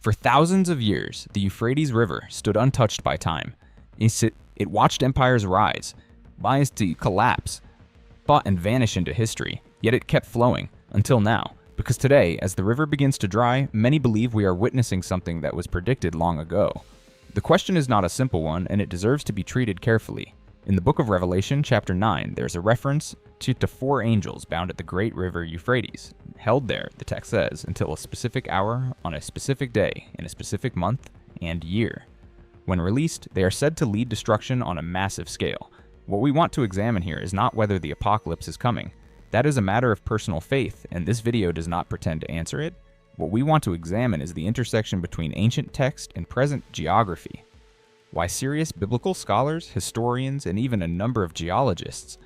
For thousands of years, the Euphrates River stood untouched by time. It watched empires rise to collapse, fought and vanish into history, yet it kept flowing, until now. Because today, as the river begins to dry, many believe we are witnessing something that was predicted long ago. The question is not a simple one, and it deserves to be treated carefully. In the book of Revelation, chapter 9, there's a reference to 4 angels bound at the great river Euphrates, held there, the text says, until a specific hour, on a specific day, in a specific month and year. When released, they are said to lead destruction on a massive scale. What we want to examine here is not whether the apocalypse is coming. That is a matter of personal faith, and this video does not pretend to answer it. What we want to examine is the intersection between ancient text and present geography. Why serious biblical scholars, historians, and even a number of geologists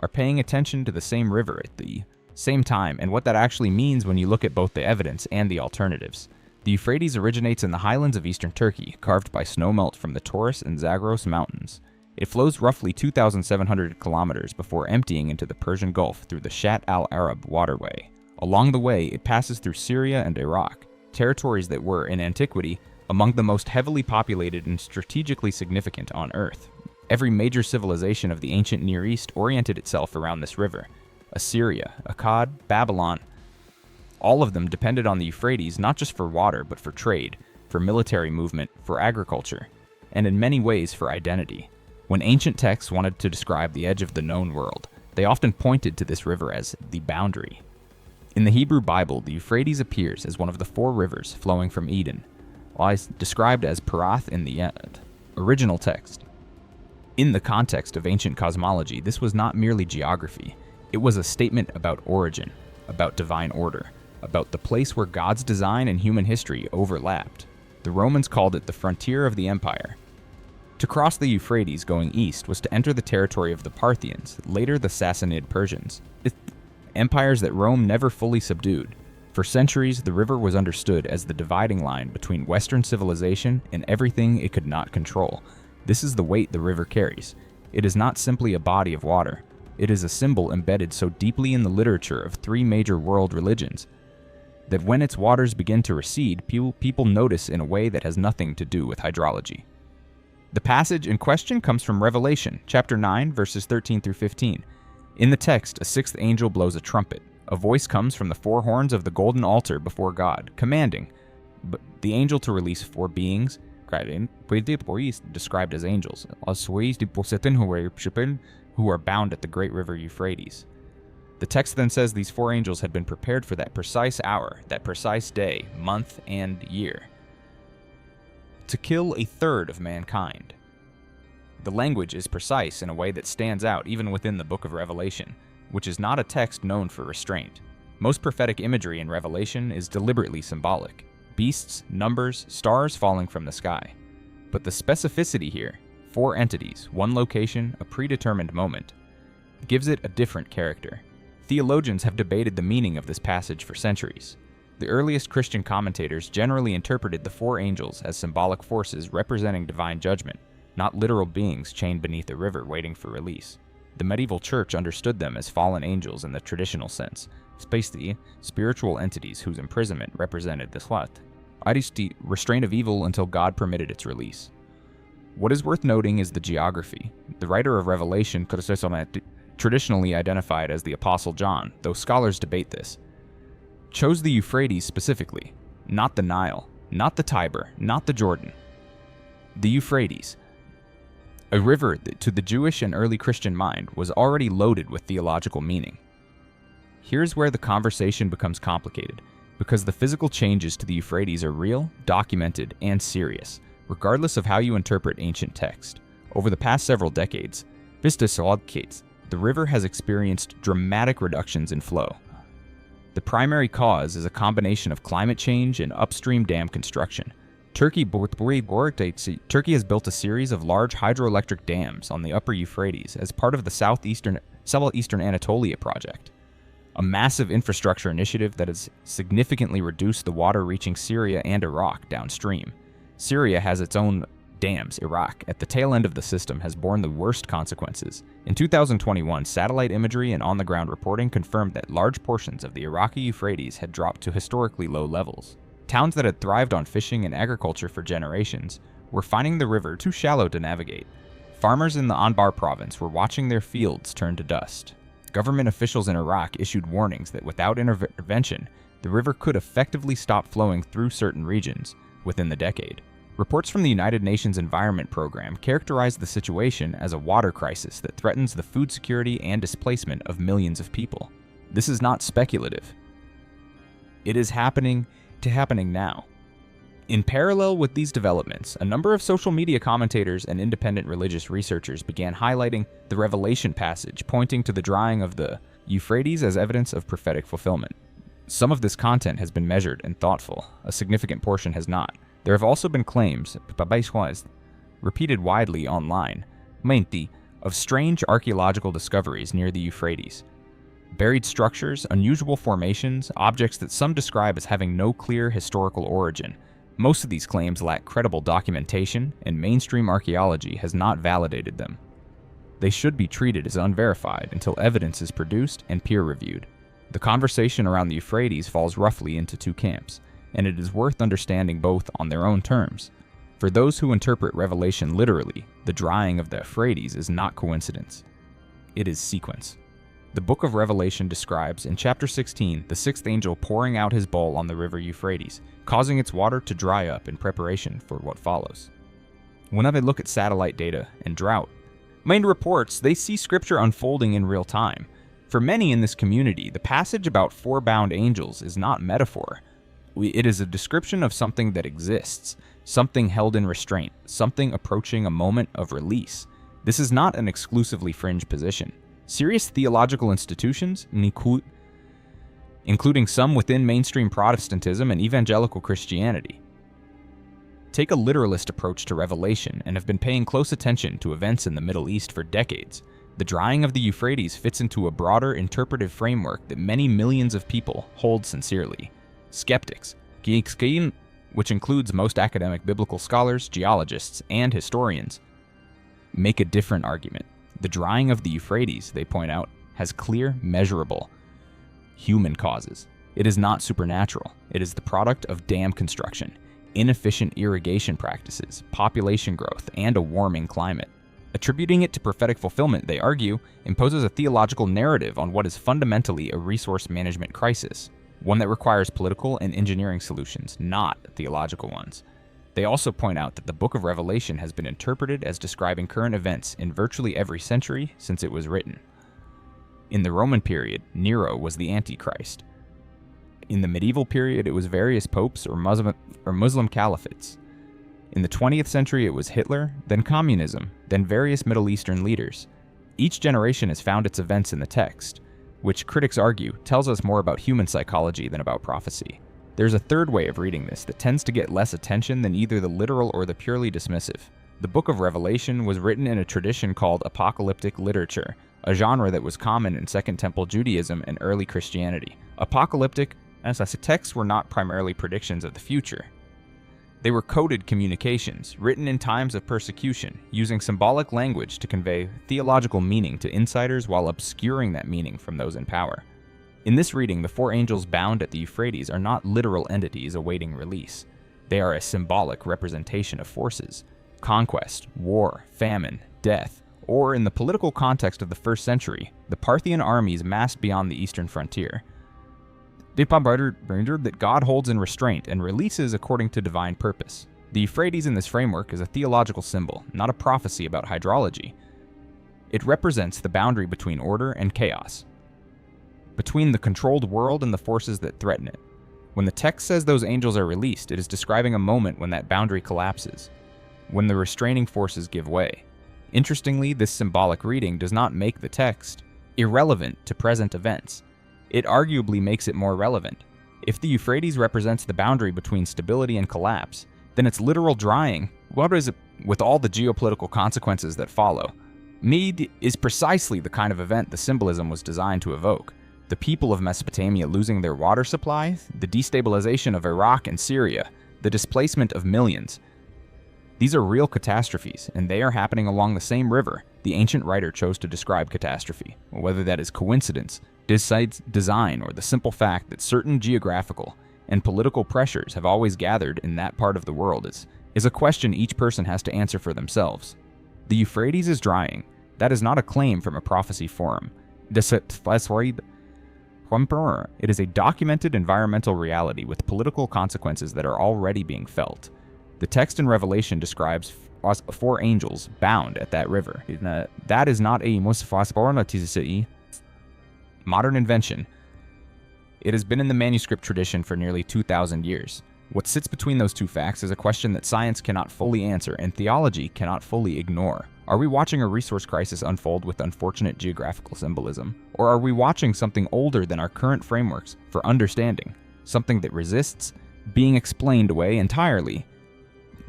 are paying attention to the same river at the same time, and what that actually means when you look at both the evidence and the alternatives. The Euphrates originates in the highlands of eastern Turkey, carved by snowmelt from the Taurus and Zagros mountains. It flows roughly 2,700 kilometers before emptying into the Persian Gulf through the Shat al-Arab waterway. Along the way, it passes through Syria and Iraq, territories that were, in antiquity, among the most heavily populated and strategically significant on Earth. Every major civilization of the ancient Near East oriented itself around this river. Assyria, Akkad, Babylon, all of them depended on the Euphrates not just for water, but for trade, for military movement, for agriculture, and in many ways for identity. When ancient texts wanted to describe the edge of the known world, they often pointed to this river as the boundary. In the Hebrew Bible, the Euphrates appears as one of the 4 rivers flowing from Eden, while it's described as Parath in the original text. In the context of ancient cosmology, this was not merely geography. It was a statement about origin, about divine order, about the place where God's design and human history overlapped. The Romans called it the frontier of the empire. To cross the Euphrates going east was to enter the territory of the Parthians, later the Sassanid Persians, empires that Rome never fully subdued. For centuries, the river was understood as the dividing line between Western civilization and everything it could not control. This is the weight the river carries. It is not simply a body of water. It is a symbol embedded so deeply in the literature of 3 major world religions that when its waters begin to recede, people notice in a way that has nothing to do with hydrology. The passage in question comes from Revelation, chapter 9, verses 13 through 15. In the text, a 6th angel blows a trumpet. A voice comes from the 4 horns of the golden altar before God, commanding the angel to release 4 beings, described as angels, who are bound at the great river Euphrates. The text then says these 4 angels had been prepared for that precise hour, that precise day, month, and year, to kill 1/3 of mankind. The language is precise in a way that stands out even within the book of Revelation, which is not a text known for restraint. Most prophetic imagery in Revelation is deliberately symbolic. Beasts, numbers, stars falling from the sky. But the specificity here, 4 entities, 1 location, a predetermined moment, gives it a different character. Theologians have debated the meaning of this passage for centuries. The earliest Christian commentators generally interpreted the 4 angels as symbolic forces representing divine judgment, not literal beings chained beneath a river waiting for release. The medieval church understood them as fallen angels in the traditional sense, spiritual entities whose imprisonment represented the restraint of evil until God permitted its release. What is worth noting is the geography. The writer of Revelation, traditionally identified as the Apostle John, though scholars debate this, chose the Euphrates specifically, not the Nile, not the Tiber, not the Jordan. The Euphrates, a river that to the Jewish and early Christian mind was already loaded with theological meaning. Here's where the conversation becomes complicated, because the physical changes to the Euphrates are real, documented, and serious, regardless of how you interpret ancient text. Over the past several decades, the river has experienced dramatic reductions in flow. The primary cause is a combination of climate change and upstream dam construction. Turkey has built a series of large hydroelectric dams on the upper Euphrates as part of the southeastern Anatolia project, a massive infrastructure initiative that has significantly reduced the water reaching Syria and Iraq downstream. Syria has its own dams. Iraq, at the tail end of the system, has borne the worst consequences. In 2021, satellite imagery and on-the-ground reporting confirmed that large portions of the Iraqi Euphrates had dropped to historically low levels. Towns that had thrived on fishing and agriculture for generations were finding the river too shallow to navigate. Farmers in the Anbar province were watching their fields turn to dust. Government officials in Iraq issued warnings that without intervention, the river could effectively stop flowing through certain regions within the decade. Reports from the United Nations Environment Program characterized the situation as a water crisis that threatens the food security and displacement of millions of people. This is not speculative. It is happening now. In parallel with these developments, a number of social media commentators and independent religious researchers began highlighting the Revelation passage pointing to the drying of the Euphrates as evidence of prophetic fulfillment. Some of this content has been measured and thoughtful, a significant portion has not. There have also been claims, repeated widely online, of strange archaeological discoveries near the Euphrates. Buried structures, unusual formations, objects that some describe as having no clear historical origin. Most of these claims lack credible documentation, and mainstream archaeology has not validated them. They should be treated as unverified until evidence is produced and peer-reviewed. The conversation around the Euphrates falls roughly into two camps, and it is worth understanding both on their own terms. For those who interpret Revelation literally, the drying of the Euphrates is not coincidence. It is sequence. The book of Revelation describes, in chapter 16, the sixth angel pouring out his bowl on the river Euphrates, causing its water to dry up in preparation for what follows. Whenever I look at satellite data and drought, main reports, they see scripture unfolding in real time. For many in this community, the passage about four bound angels is not metaphor. It is a description of something that exists, something held in restraint, something approaching a moment of release. This is not an exclusively fringe position. Serious theological institutions, including some within mainstream Protestantism and evangelical Christianity, take a literalist approach to Revelation and have been paying close attention to events in the Middle East for decades. The drying of the Euphrates fits into a broader interpretive framework that many millions of people hold sincerely. Skeptics, which includes most academic biblical scholars, geologists, and historians, make a different argument. The drying of the Euphrates, they point out, has clear, measurable human causes. It is not supernatural. It is the product of dam construction, inefficient irrigation practices, population growth, and a warming climate. Attributing it to prophetic fulfillment, they argue, imposes a theological narrative on what is fundamentally a resource management crisis, one that requires political and engineering solutions, not theological ones. They also point out that the book of Revelation has been interpreted as describing current events in virtually every century since it was written. In the Roman period, Nero was the Antichrist. In the medieval period, it was various popes or Muslim caliphates. In the 20th century, it was Hitler, then communism, then various Middle Eastern leaders. Each generation has found its events in the text, which critics argue tells us more about human psychology than about prophecy. There's a third way of reading this that tends to get less attention than either the literal or the purely dismissive. The book of Revelation was written in a tradition called apocalyptic literature, a genre that was common in Second Temple Judaism and early Christianity. Apocalyptic, as I said, texts were not primarily predictions of the future. They were coded communications, written in times of persecution, using symbolic language to convey theological meaning to insiders while obscuring that meaning from those in power. In this reading, the four angels bound at the Euphrates are not literal entities awaiting release. They are a symbolic representation of forces: conquest, war, famine, death, or in the political context of the first century, the Parthian armies massed beyond the eastern frontier. That God holds in restraint and releases according to divine purpose. The Euphrates in this framework is a theological symbol, not a prophecy about hydrology. It represents the boundary between order and chaos, between the controlled world and the forces that threaten it. When the text says those angels are released, it is describing a moment when that boundary collapses, when the restraining forces give way. Interestingly, this symbolic reading does not make the text irrelevant to present events. It arguably makes it more relevant. If the Euphrates represents the boundary between stability and collapse, then its literal drying, what is it with all the geopolitical consequences that follow, is precisely the kind of event the symbolism was designed to evoke. The people of Mesopotamia losing their water supply, the destabilization of Iraq and Syria, the displacement of millions. These are real catastrophes, and they are happening along the same river the ancient writer chose to describe catastrophe, whether that is coincidence, design, or the simple fact that certain geographical and political pressures have always gathered in that part of the world is a question each person has to answer for themselves. The Euphrates is drying. That is not a claim from a prophecy forum. It is a documented environmental reality with political consequences that are already being felt. The text in Revelation describes 4 angels bound at that river. That is not a modern invention. It has been in the manuscript tradition for nearly 2,000 years. What sits between those two facts is a question that science cannot fully answer and theology cannot fully ignore. Are we watching a resource crisis unfold with unfortunate geographical symbolism? Or are we watching something older than our current frameworks for understanding? Something that resists being explained away entirely?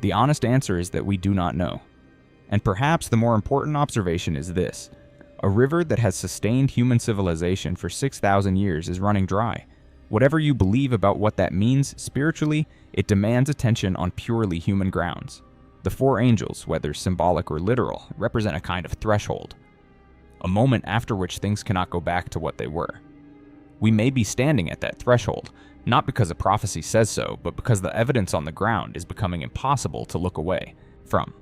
The honest answer is that we do not know. And perhaps the more important observation is this. A river that has sustained human civilization for 6,000 years is running dry. Whatever you believe about what that means spiritually, it demands attention on purely human grounds. The 4 angels, whether symbolic or literal, represent a kind of threshold, a moment after which things cannot go back to what they were. We may be standing at that threshold, not because a prophecy says so, but because the evidence on the ground is becoming impossible to look away from.